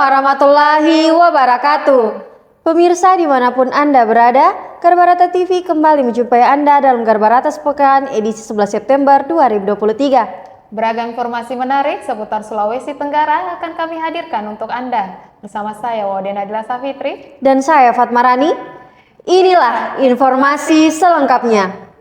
warahmatullahi wabarakatuh. Pemirsa dimanapun Anda berada, Garbarata TV kembali menjumpai Anda dalam Garbarata Sepekan edisi 11 September 2023. Beragam informasi menarik seputar Sulawesi Tenggara akan kami hadirkan untuk Anda. Bersama saya Waude Nadila Safitri dan saya Fatmarani. Inilah informasi selengkapnya.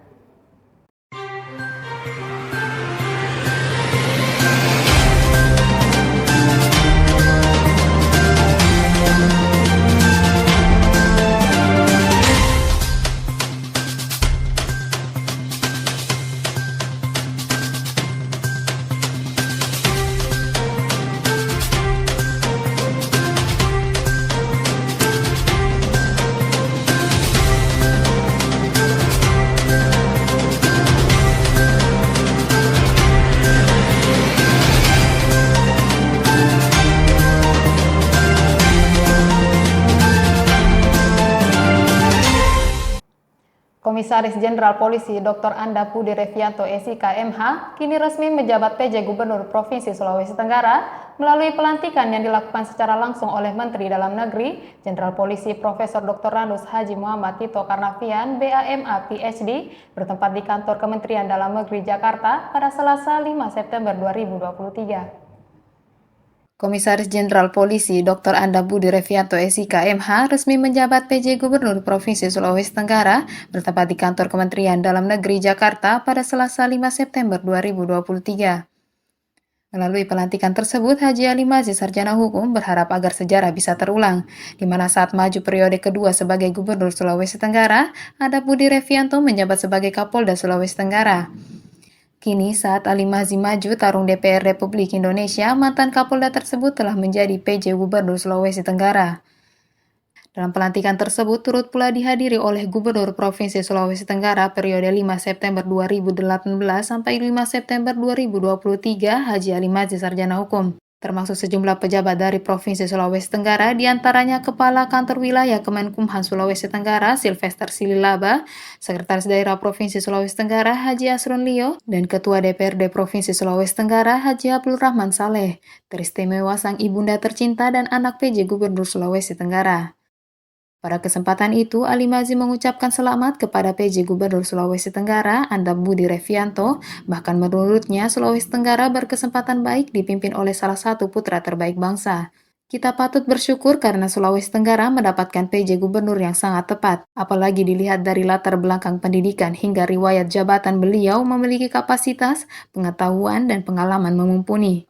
Komisaris Jenderal Polisi Dr. Anda Budi Revianto SIK MH kini resmi menjabat PJ Gubernur Provinsi Sulawesi Tenggara melalui pelantikan yang dilakukan secara langsung oleh Menteri Dalam Negeri Jenderal Polisi Profesor Dr. Randus Haji Muhammad Tito Karnavian BAMA PhD bertempat di kantor Kementerian Dalam Negeri Jakarta pada Selasa 5 September 2023. Komisaris Jenderal Polisi Dr. Anda Budi Revianto SIK MH resmi menjabat PJ Gubernur Provinsi Sulawesi Tenggara bertempat di kantor Kementerian Dalam Negeri Jakarta pada Selasa 5 September 2023. Melalui pelantikan tersebut, Haji Ali Mazis Sarjana Hukum berharap agar sejarah bisa terulang, di mana saat maju periode kedua sebagai Gubernur Sulawesi Tenggara, Anda Budi Revianto menjabat sebagai Kapolda Sulawesi Tenggara. Kini saat Ali Mazis maju tarung DPR Republik Indonesia, mantan Kapolda tersebut telah menjadi PJ Gubernur Sulawesi Tenggara. Dalam pelantikan tersebut turut pula dihadiri oleh Gubernur Provinsi Sulawesi Tenggara periode 5 September 2018 sampai 5 September 2023 Haji Ali Mazis Sarjana Hukum, termasuk sejumlah pejabat dari Provinsi Sulawesi Tenggara, diantaranya Kepala Kantor Wilayah Kemenkumham Sulawesi Tenggara Sylvester Sililaba, Sekretaris Daerah Provinsi Sulawesi Tenggara Haji Asrun Lio, dan Ketua DPRD Provinsi Sulawesi Tenggara Haji Abdul Rahman Saleh, teristimewa sang ibunda tercinta dan anak PJ Gubernur Sulawesi Tenggara. Pada kesempatan itu, Ali Mazis mengucapkan selamat kepada PJ Gubernur Sulawesi Tenggara, Anda Budi Revianto. Bahkan menurutnya, Sulawesi Tenggara berkesempatan baik dipimpin oleh salah satu putra terbaik bangsa. Kita patut bersyukur karena Sulawesi Tenggara mendapatkan PJ Gubernur yang sangat tepat, apalagi dilihat dari latar belakang pendidikan hingga riwayat jabatan beliau memiliki kapasitas, pengetahuan, dan pengalaman memumpuni.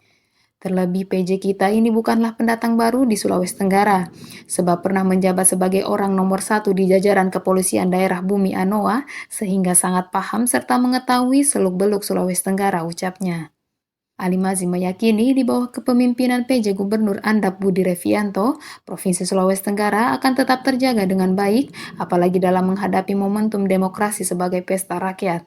Terlebih PJ kita ini bukanlah pendatang baru di Sulawesi Tenggara, sebab pernah menjabat sebagai orang nomor 1 di jajaran kepolisian daerah Bumi Anoa, sehingga sangat paham serta mengetahui seluk-beluk Sulawesi Tenggara, ucapnya. Ali Mazis meyakini di bawah kepemimpinan PJ Gubernur Anda Budi Revianto, Provinsi Sulawesi Tenggara akan tetap terjaga dengan baik, apalagi dalam menghadapi momentum demokrasi sebagai pesta rakyat.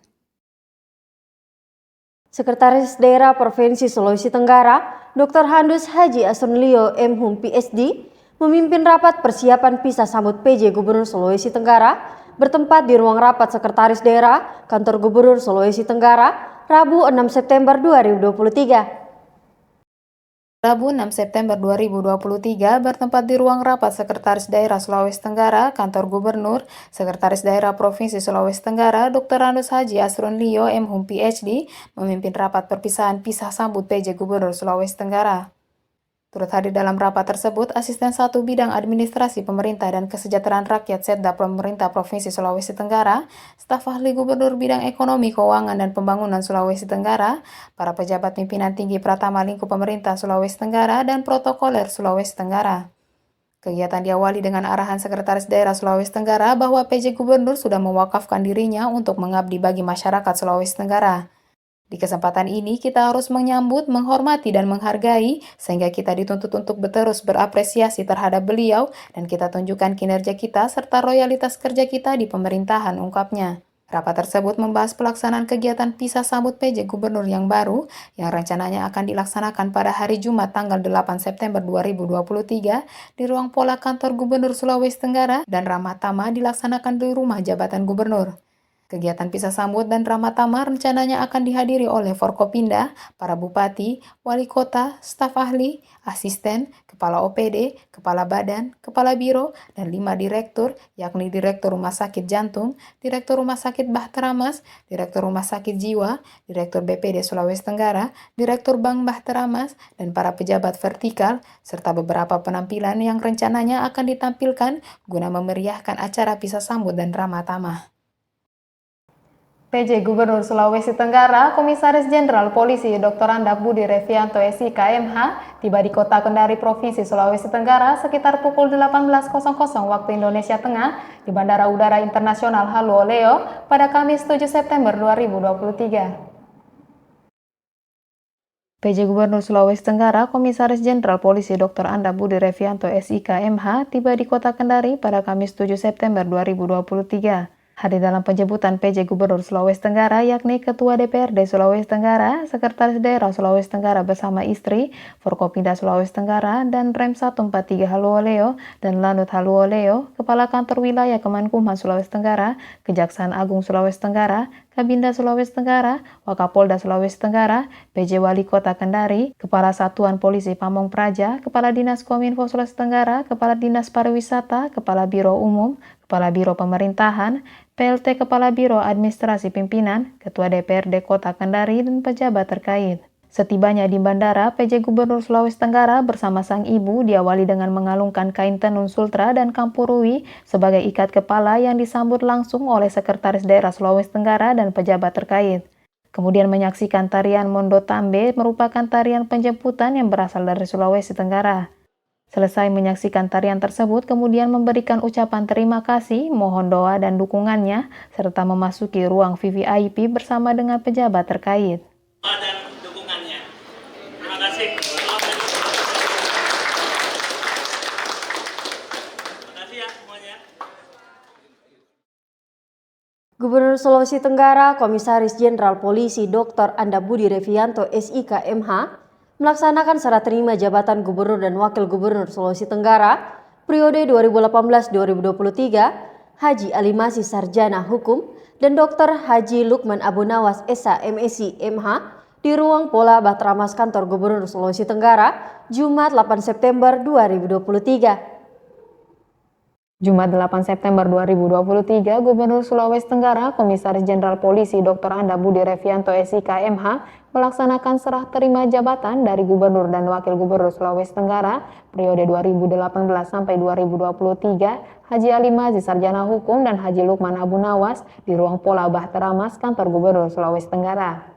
Sekretaris Daerah Provinsi Sulawesi Tenggara, Dr. Randus Haji Asrun Lio MHum PhD, memimpin rapat persiapan pisah sambut PJ Gubernur Sulawesi Tenggara bertempat di ruang rapat Sekretaris Daerah Kantor Gubernur Sulawesi Tenggara, Rabu 6 September 2023. Rabu 6 September 2023 bertempat di ruang rapat Sekretaris Daerah Sulawesi Tenggara, Kantor Gubernur, Sekretaris Daerah Provinsi Sulawesi Tenggara, Dr. Randus Haji Asrun Lio MHum PhD, memimpin rapat perpisahan pisah sambut PJ Gubernur Sulawesi Tenggara. Turut hadir dalam rapat tersebut Asisten 1 Bidang Administrasi Pemerintah dan Kesejahteraan Rakyat Setda Pemerintah Provinsi Sulawesi Tenggara, staf ahli Gubernur Bidang Ekonomi, Keuangan, dan Pembangunan Sulawesi Tenggara, para pejabat pimpinan tinggi Pratama Lingkup Pemerintah Sulawesi Tenggara, dan protokoler Sulawesi Tenggara. Kegiatan diawali dengan arahan Sekretaris Daerah Sulawesi Tenggara bahwa PJ Gubernur sudah mewakafkan dirinya untuk mengabdi bagi masyarakat Sulawesi Tenggara. Di kesempatan ini kita harus menyambut, menghormati, dan menghargai sehingga kita dituntut untuk terus berapresiasi terhadap beliau dan kita tunjukkan kinerja kita serta loyalitas kerja kita di pemerintahan, ungkapnya. Rapat tersebut membahas pelaksanaan kegiatan pisah sambut PJ Gubernur yang baru yang rencananya akan dilaksanakan pada hari Jumat tanggal 8 September 2023 di ruang pola kantor Gubernur Sulawesi Tenggara dan ramah tamah dilaksanakan di rumah jabatan Gubernur. Kegiatan pisah sambut dan ramah tamah rencananya akan dihadiri oleh Forkopimda, para bupati, wali kota, staf ahli, asisten, kepala OPD, kepala badan, kepala biro, dan 5 direktur, yakni Direktur Rumah Sakit Jantung, Direktur Rumah Sakit Bahtera Mas, Direktur Rumah Sakit Jiwa, Direktur BPD Sulawesi Tenggara, Direktur Bank Bahtera Mas, dan para pejabat vertikal, serta beberapa penampilan yang rencananya akan ditampilkan guna memeriahkan acara pisah sambut dan ramah tamah. PJ Gubernur Sulawesi Tenggara, Komisaris Jenderal Polisi Dr. Anda Budi Revianto SIK MH tiba di Kota Kendari, Provinsi Sulawesi Tenggara sekitar pukul 18.00 waktu Indonesia Tengah di Bandara Udara Internasional Halu Oleo pada Kamis 7 September 2023. PJ Gubernur Sulawesi Tenggara, Komisaris Jenderal Polisi Dr. Anda Budi Revianto SIK MH tiba di Kota Kendari pada Kamis 7 September 2023. Hadir dalam penjemputan PJ Gubernur Sulawesi Tenggara yakni Ketua DPRD Sulawesi Tenggara, Sekretaris Daerah Sulawesi Tenggara bersama istri, Forkopimda Sulawesi Tenggara, dan Rem 143 Halu Oleo dan Lanut Halu Oleo, Kepala Kantor Wilayah Kemenkumham Sulawesi Tenggara, Kejaksaan Agung Sulawesi Tenggara, Kabinda Sulawesi Tenggara, Wakapolda Sulawesi Tenggara, PJ Wali Kota Kendari, Kepala Satuan Polisi Pamong Praja, Kepala Dinas Kominfo Sulawesi Tenggara, Kepala Dinas Pariwisata, Kepala Biro Umum, Kepala Biro Pemerintahan, PLT Kepala Biro Administrasi Pimpinan, Ketua DPRD Kota Kendari, dan pejabat terkait. Setibanya di bandara, PJ Gubernur Sulawesi Tenggara bersama sang ibu diawali dengan mengalungkan kain tenun sultra dan kampurui sebagai ikat kepala yang disambut langsung oleh Sekretaris Daerah Sulawesi Tenggara dan pejabat terkait. Kemudian menyaksikan tarian Mondo Tambe merupakan tarian penjemputan yang berasal dari Sulawesi Tenggara. Selesai menyaksikan tarian tersebut, kemudian memberikan ucapan terima kasih, mohon doa dan dukungannya, serta memasuki ruang VVIP bersama dengan pejabat terkait. Dan dukungannya. Terima kasih. Terima kasih ya semuanya. Gubernur Sulawesi Tenggara, Komisaris Jenderal Polisi Dr. Anda Budi Revianto SIK MH melaksanakan serah terima jabatan Gubernur dan Wakil Gubernur Sulawesi Tenggara periode 2018-2023 Haji Ali Masih Sarjana Hukum dan Dr. Haji Lukman Abu Nawas Esa MSc MH di ruang Pola Bahtera Mas Kantor Gubernur Sulawesi Tenggara Jumat 8 September 2023. Jumat 8 September 2023, Gubernur Sulawesi Tenggara, Komisaris Jenderal Polisi Dr. Anda Budi Revianto SIK MH melaksanakan serah terima jabatan dari Gubernur dan Wakil Gubernur Sulawesi Tenggara periode 2018 sampai 2023 Haji Ali Masih Sarjana Hukum dan Haji Lukman Abu Nawas di ruang Pola Bahtera Mas Kantor Gubernur Sulawesi Tenggara.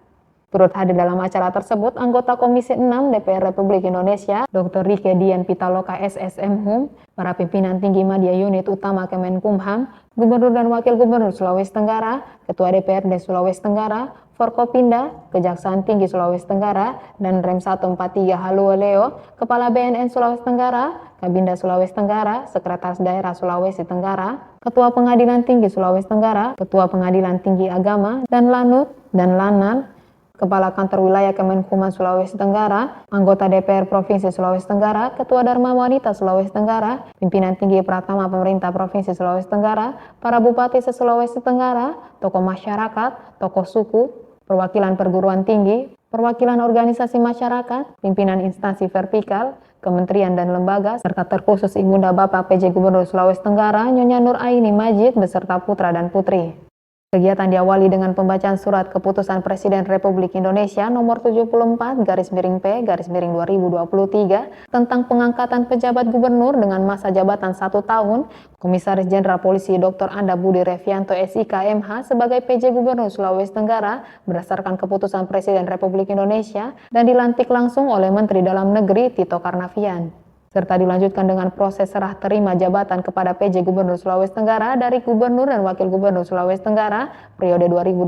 Turut hadir dalam acara tersebut anggota Komisi 6 DPR Republik Indonesia, Dr. Rike Dian Pitaloka SSM Hum, para pimpinan tinggi media unit utama Kemenkumham, Gubernur dan Wakil Gubernur Sulawesi Tenggara, Ketua DPRD Sulawesi Tenggara, Forkopimda, Kejaksaan Tinggi Sulawesi Tenggara, dan Rem 143 Halu Oleo, Kepala BNN Sulawesi Tenggara, Kabinda Sulawesi Tenggara, Sekretaris Daerah Sulawesi Tenggara, Ketua Pengadilan Tinggi Sulawesi Tenggara, Ketua Pengadilan Tinggi Agama, dan Lanut dan Lanan, Kepala Kantor Wilayah Kemenkumham Sulawesi Tenggara, anggota DPR Provinsi Sulawesi Tenggara, Ketua Dharma Wanita Sulawesi Tenggara, pimpinan tinggi Pratama Pemerintah Provinsi Sulawesi Tenggara, para bupati se-Sulawesi Tenggara, tokoh masyarakat, tokoh suku, perwakilan perguruan tinggi, perwakilan organisasi masyarakat, pimpinan instansi vertikal, kementerian dan lembaga, serta terkhusus Ibunda Bapak PJ Gubernur Sulawesi Tenggara, Nyonya Nur Aini Majid beserta putra dan putri. Kegiatan diawali dengan pembacaan surat keputusan Presiden Republik Indonesia nomor 74/P/2023 tentang pengangkatan pejabat gubernur dengan masa jabatan 1 tahun. Komisaris Jenderal Polisi Dr. Anda Budi Revianto SIK MH sebagai PJ Gubernur Sulawesi Tenggara berdasarkan keputusan Presiden Republik Indonesia dan dilantik langsung oleh Menteri Dalam Negeri Tito Karnavian. Serta dilanjutkan dengan proses serah terima jabatan kepada PJ Gubernur Sulawesi Tenggara dari Gubernur dan Wakil Gubernur Sulawesi Tenggara periode 2018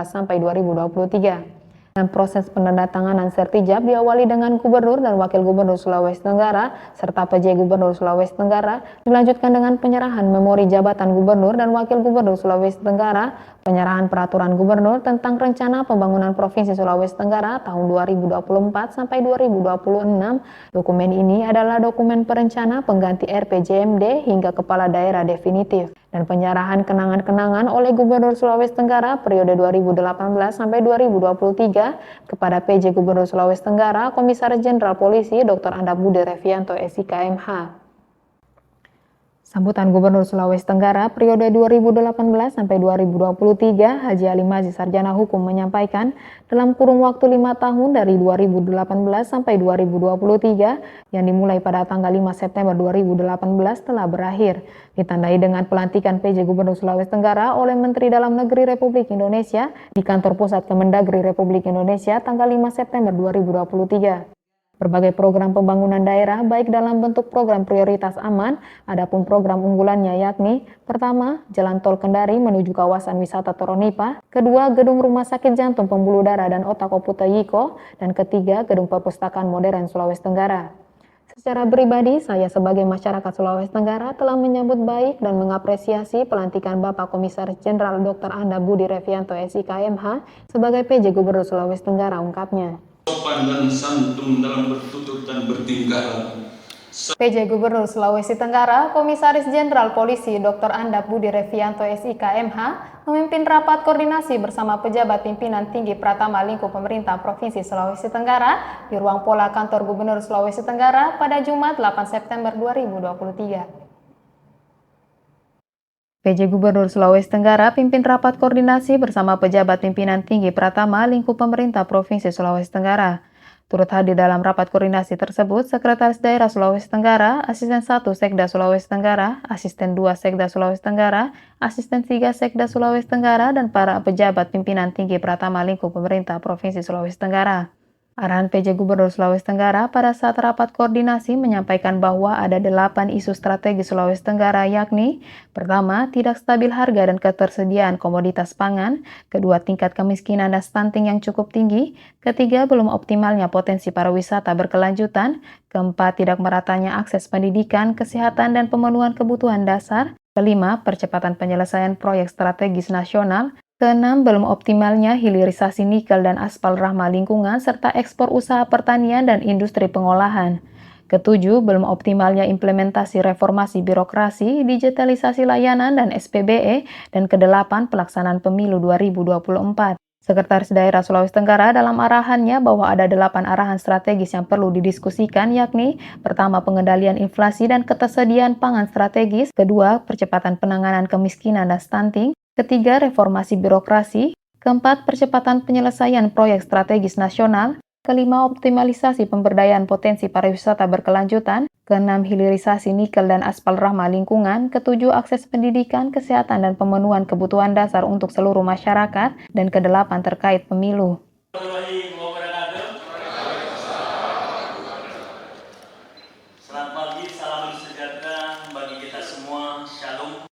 sampai 2023. Dan proses penandatanganan sertijab diawali dengan Gubernur dan Wakil Gubernur Sulawesi Tenggara serta PJ Gubernur Sulawesi Tenggara, dilanjutkan dengan penyerahan memori jabatan Gubernur dan Wakil Gubernur Sulawesi Tenggara, penyerahan peraturan Gubernur tentang rencana pembangunan Provinsi Sulawesi Tenggara tahun 2024 sampai 2026. Dokumen ini adalah dokumen perencana pengganti RPJMD hingga kepala daerah definitif. dan penyerahan kenangan-kenangan oleh Gubernur Sulawesi Tenggara periode 2018 sampai 2023 kepada PJ Gubernur Sulawesi Tenggara Komisaris Jenderal Polisi Dr. Anda Budi Revianto SIK MH. Sambutan Gubernur Sulawesi Tenggara periode 2018 sampai 2023, Haji Ali Mazzi Sarjana Hukum menyampaikan dalam kurun waktu 5 tahun dari 2018 sampai 2023 yang dimulai pada tanggal 5 September 2018 telah berakhir, ditandai dengan pelantikan PJ Gubernur Sulawesi Tenggara oleh Menteri Dalam Negeri Republik Indonesia di Kantor Pusat Kemendagri Republik Indonesia tanggal 5 September 2023. Berbagai program pembangunan daerah baik dalam bentuk program prioritas aman, adapun program unggulannya yakni pertama, Jalan Tol Kendari menuju kawasan wisata Toronipa, kedua, Gedung Rumah Sakit Jantung Pembuluh Darah dan Otak Oputa Yiko, dan ketiga, Gedung Perpustakaan Modern Sulawesi Tenggara. Secara pribadi, saya sebagai masyarakat Sulawesi Tenggara telah menyambut baik dan mengapresiasi pelantikan Bapak Komisaris Jenderal Dr. Anda Budi Revianto SIK MH sebagai PJ Gubernur Sulawesi Tenggara, ungkapnya. Sopan dan santun dalam bertutur dan bertingkah. PJ Gubernur Sulawesi Tenggara, Komisaris Jenderal Polisi Dr. Anda Budi Revianto SIK MH memimpin rapat koordinasi bersama pejabat pimpinan tinggi Pratama lingkup pemerintah Provinsi Sulawesi Tenggara di ruang pola kantor Gubernur Sulawesi Tenggara pada Jumat 8 September 2023. PJ Gubernur Sulawesi Tenggara pimpin rapat koordinasi bersama pejabat pimpinan tinggi Pratama lingkup pemerintah Provinsi Sulawesi Tenggara. Turut hadir dalam rapat koordinasi tersebut Sekretaris Daerah Sulawesi Tenggara, Asisten 1 Sekda Sulawesi Tenggara, Asisten 2 Sekda Sulawesi Tenggara, Asisten 3 Sekda Sulawesi Tenggara, dan para pejabat pimpinan tinggi Pratama lingkup pemerintah Provinsi Sulawesi Tenggara. Arahan PJ Gubernur Sulawesi Tenggara pada saat rapat koordinasi menyampaikan bahwa ada 8 isu strategis Sulawesi Tenggara yakni pertama, tidak stabil harga dan ketersediaan komoditas pangan, kedua, tingkat kemiskinan dan stunting yang cukup tinggi, ketiga, belum optimalnya potensi pariwisata berkelanjutan, keempat, tidak meratanya akses pendidikan, kesehatan dan pemenuhan kebutuhan dasar, kelima, percepatan penyelesaian proyek strategis nasional, keenam, belum optimalnya hilirisasi nikel dan aspal ramah lingkungan serta ekspor usaha pertanian dan industri pengolahan. Ketujuh, belum optimalnya implementasi reformasi birokrasi, digitalisasi layanan dan SPBE, dan kedelapan, pelaksanaan pemilu 2024. Sekretaris Daerah Sulawesi Tenggara dalam arahannya bahwa ada 8 arahan strategis yang perlu didiskusikan yakni pertama, pengendalian inflasi dan ketersediaan pangan strategis, kedua, percepatan penanganan kemiskinan dan stunting, ketiga, reformasi birokrasi, keempat, percepatan penyelesaian proyek strategis nasional, kelima, optimalisasi pemberdayaan potensi pariwisata berkelanjutan, keenam, hilirisasi nikel dan aspal ramah lingkungan, ketujuh, akses pendidikan, kesehatan dan pemenuhan kebutuhan dasar untuk seluruh masyarakat, dan kedelapan, terkait pemilu. Selamat pagi, salam sejahtera bagi kita semua. Shalom.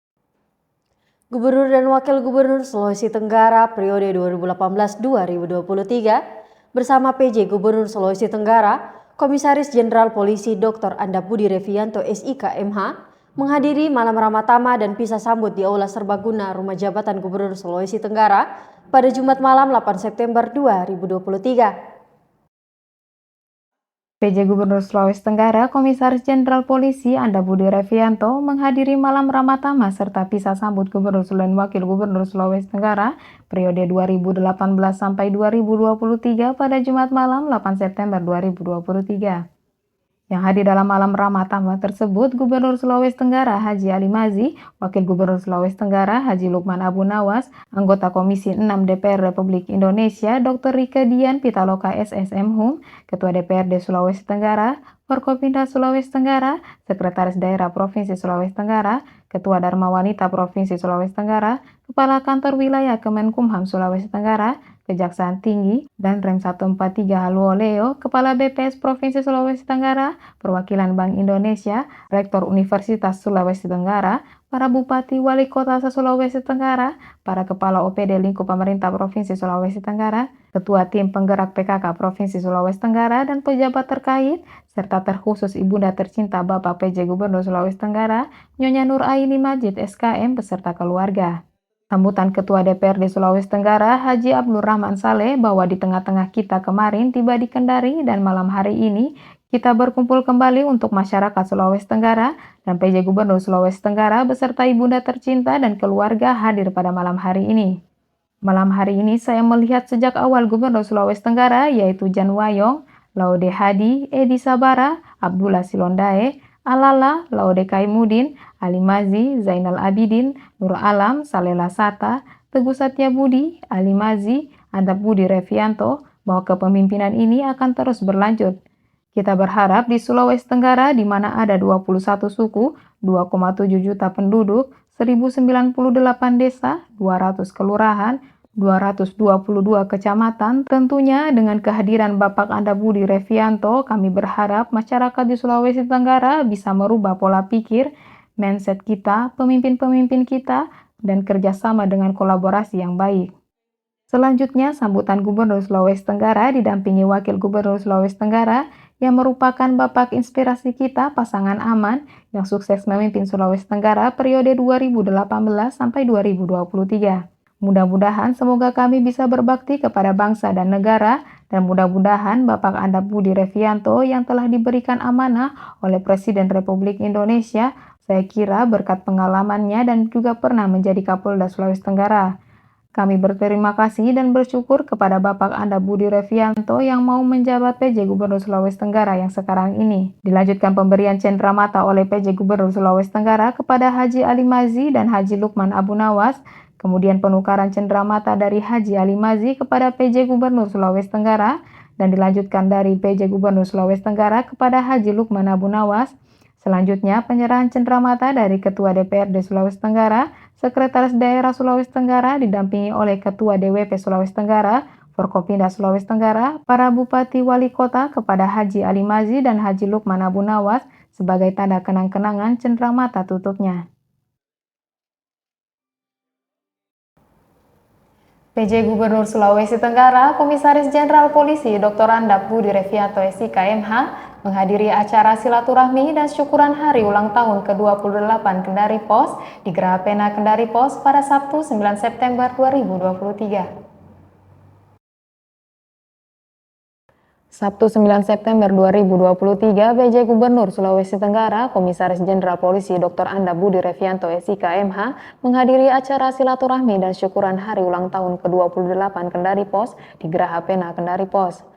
Gubernur dan Wakil Gubernur Sulawesi Tenggara periode 2018-2023 bersama PJ Gubernur Sulawesi Tenggara, Komisaris Jenderal Polisi Dr. Anda Budi Revianto SIK MH menghadiri malam Ramatama dan pisah sambut di Aula Serbaguna Rumah Jabatan Gubernur Sulawesi Tenggara pada Jumat malam 8 September 2023. PJ Gubernur Sulawesi Tenggara, Komisaris Jenderal Polisi Anda Budi Revianto menghadiri malam Ramatama serta pisah sambut Gubernur dan Wakil Gubernur Sulawesi Tenggara periode 2018 sampai 2023 pada Jumat malam 8 September 2023. Yang hadir dalam malam Ramatama tersebut Gubernur Sulawesi Tenggara Haji Ali Mazzi, Wakil Gubernur Sulawesi Tenggara Haji Lukman Abu Nawas, anggota Komisi 6 DPR Republik Indonesia Dr. Rike Dian Pitaloka SSM Hum, Ketua DPRD Sulawesi Tenggara, Forkopimda Sulawesi Tenggara, Sekretaris Daerah Provinsi Sulawesi Tenggara, Ketua Dharma Wanita Provinsi Sulawesi Tenggara, Kepala Kantor Wilayah Kemenkumham Sulawesi Tenggara, Kejaksaan Tinggi, dan Rem 143 Haluoleo, Kepala BPS Provinsi Sulawesi Tenggara, Perwakilan Bank Indonesia, Rektor Universitas Sulawesi Tenggara, para Bupati Wali Kota se-Sulawesi Tenggara, para Kepala OPD lingkup pemerintah Provinsi Sulawesi Tenggara, Ketua Tim Penggerak PKK Provinsi Sulawesi Tenggara, dan pejabat terkait, serta terkhusus Ibunda tercinta Bapak PJ Gubernur Sulawesi Tenggara, Nyonya Nur Aini Majid SKM beserta keluarga. Sambutan Ketua DPRD Sulawesi Tenggara Haji Abdul Rahman Saleh bahwa di tengah-tengah kita kemarin tiba di Kendari dan malam hari ini Kita berkumpul kembali untuk masyarakat Sulawesi Tenggara dan PJ Gubernur Sulawesi Tenggara beserta ibunda tercinta dan keluarga hadir pada malam hari ini. Malam hari ini saya melihat sejak awal Gubernur Sulawesi Tenggara yaitu Jan Wayong, Laude Hadi, Edi Sabara, Abdullah Silondae, Alala, Laude Kaimudin, Ali Mazi, Zainal Abidin, Nur Alam, Salela Sata, Teguh Satyabudi, Ali Mazi, Anda Budi Revianto, bahwa kepemimpinan ini akan terus berlanjut. Kita berharap di Sulawesi Tenggara di mana ada 21 suku, 2,7 juta penduduk, 1098 desa, 200 kelurahan, 222 kecamatan, tentunya dengan kehadiran Bapak Anda Budi Revianto, kami berharap masyarakat di Sulawesi Tenggara bisa merubah pola pikir, mindset kita, pemimpin-pemimpin kita, dan kerjasama dengan kolaborasi yang baik. Selanjutnya, sambutan Gubernur Sulawesi Tenggara didampingi Wakil Gubernur Sulawesi Tenggara yang merupakan bapak inspirasi kita, pasangan aman yang sukses memimpin Sulawesi Tenggara periode 2018 sampai 2023. Mudah-mudahan semoga kami bisa berbakti kepada bangsa dan negara dan mudah-mudahan Bapak Anda Budi Revianto yang telah diberikan amanah oleh Presiden Republik Indonesia, saya kira berkat pengalamannya dan juga pernah menjadi Kapolda Sulawesi Tenggara. Kami berterima kasih dan bersyukur kepada Bapak Anda Budi Revianto yang mau menjabat PJ Gubernur Sulawesi Tenggara yang sekarang ini. Dilanjutkan pemberian cenderamata oleh PJ Gubernur Sulawesi Tenggara kepada Haji Ali Mazi dan Haji Lukman Abu Nawas, kemudian penukaran cenderamata dari Haji Ali Mazi kepada PJ Gubernur Sulawesi Tenggara, dan dilanjutkan dari PJ Gubernur Sulawesi Tenggara kepada Haji Lukman Abu Nawas. Selanjutnya, penyerahan cenderamata dari Ketua DPRD Sulawesi Tenggara, Sekretaris Daerah Sulawesi Tenggara didampingi oleh Ketua DWP Sulawesi Tenggara, Forkopimda Sulawesi Tenggara, para Bupati Wali Kota kepada Haji Ali Mazi dan Haji Lukman Abu Nawas sebagai tanda kenang-kenangan cenderamata tutupnya. PJ Gubernur Sulawesi Tenggara, Komisaris Jenderal Polisi Dr. Anda Budi Revianto SIK MH menghadiri acara silaturahmi dan syukuran hari ulang tahun ke-28 Kendari Pos di Geraha Pena Kendari Pos pada Sabtu 9 September 2023. Sabtu 9 September 2023, PJ Gubernur Sulawesi Tenggara, Komisaris Jenderal Polisi Dr. Anda Budi Revianto SIK MH menghadiri acara silaturahmi dan syukuran hari ulang tahun ke-28 Kendari Pos di Geraha Pena Kendari Pos.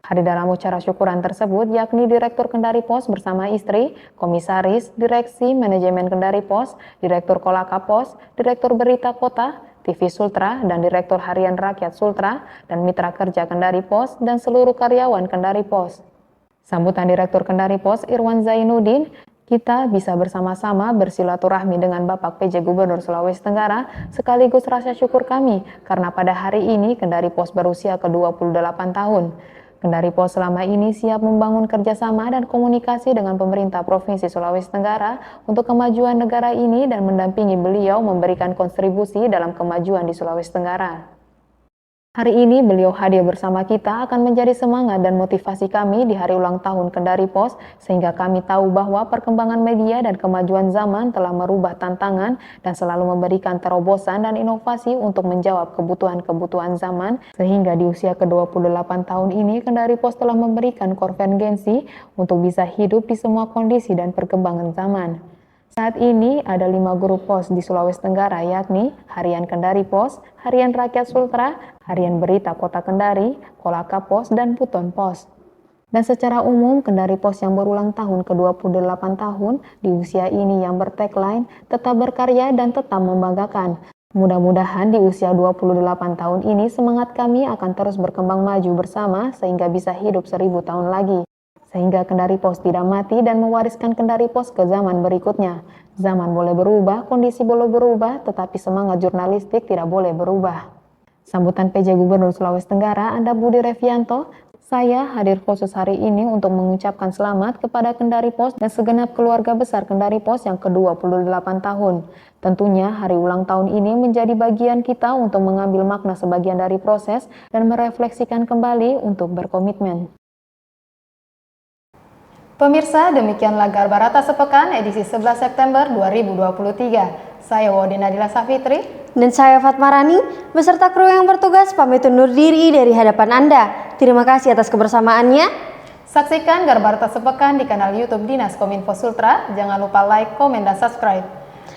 Hadir dalam acara syukuran tersebut yakni Direktur Kendari Pos bersama istri, Komisaris, Direksi Manajemen Kendari Pos, Direktur Kolaka Pos, Direktur Berita Kota, TV Sultra, dan Direktur Harian Rakyat Sultra, dan Mitra Kerja Kendari Pos, dan seluruh karyawan Kendari Pos. Sambutan Direktur Kendari Pos Irwan Zainuddin, kita bisa bersama-sama bersilaturahmi dengan Bapak PJ Gubernur Sulawesi Tenggara sekaligus rasa syukur kami karena pada hari ini Kendari Pos berusia ke-28 tahun. Kendari Pos selama ini siap membangun kerjasama dan komunikasi dengan pemerintah Provinsi Sulawesi Tenggara untuk kemajuan negara ini dan mendampingi beliau memberikan kontribusi dalam kemajuan di Sulawesi Tenggara. Hari ini beliau hadir bersama kita akan menjadi semangat dan motivasi kami di hari ulang tahun Kendari Pos sehingga kami tahu bahwa perkembangan media dan kemajuan zaman telah merubah tantangan dan selalu memberikan terobosan dan inovasi untuk menjawab kebutuhan-kebutuhan zaman sehingga di usia ke-28 tahun ini Kendari Pos telah memberikan konvergensi untuk bisa hidup di semua kondisi dan perkembangan zaman. Saat ini ada 5 grup pos di Sulawesi Tenggara yakni Harian Kendari Pos, Harian Rakyat Sultra, Harian Berita Kota Kendari, Kolaka Pos, dan Buton Pos. Dan secara umum Kendari Pos yang berulang tahun ke-28 tahun di usia ini yang bertagline tetap berkarya dan tetap membanggakan. Mudah-mudahan di usia 28 tahun ini semangat kami akan terus berkembang maju bersama sehingga bisa hidup 1000 tahun lagi. Sehingga Kendari Pos tidak mati dan mewariskan Kendari Pos ke zaman berikutnya. Zaman boleh berubah, kondisi boleh berubah, tetapi semangat jurnalistik tidak boleh berubah. Sambutan PJ Gubernur Sulawesi Tenggara, Anda Budi Revianto, saya hadir khusus hari ini untuk mengucapkan selamat kepada Kendari Pos dan segenap keluarga besar Kendari Pos yang ke-28 tahun. Tentunya hari ulang tahun ini menjadi bagian kita untuk mengambil makna sebagian dari proses dan merefleksikan kembali untuk berkomitmen. Pemirsa, demikianlah Garbarata Sepekan edisi 11 September 2023. Saya Wody Nadila Safitri dan saya Fatmarani beserta kru yang bertugas pamit undur diri dari hadapan Anda. Terima kasih atas kebersamaannya. Saksikan Garbarta Sepekan di kanal YouTube Dinas Kominfo Sultra. Jangan lupa like, komen, dan subscribe.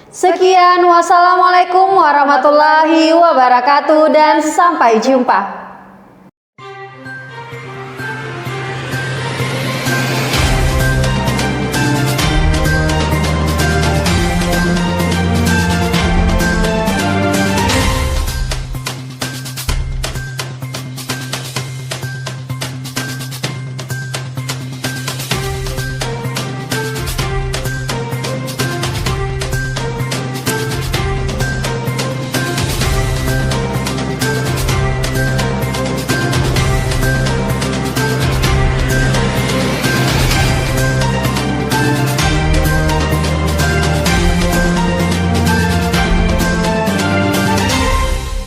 Sekian, wassalamualaikum warahmatullahi wabarakatuh dan sampai jumpa.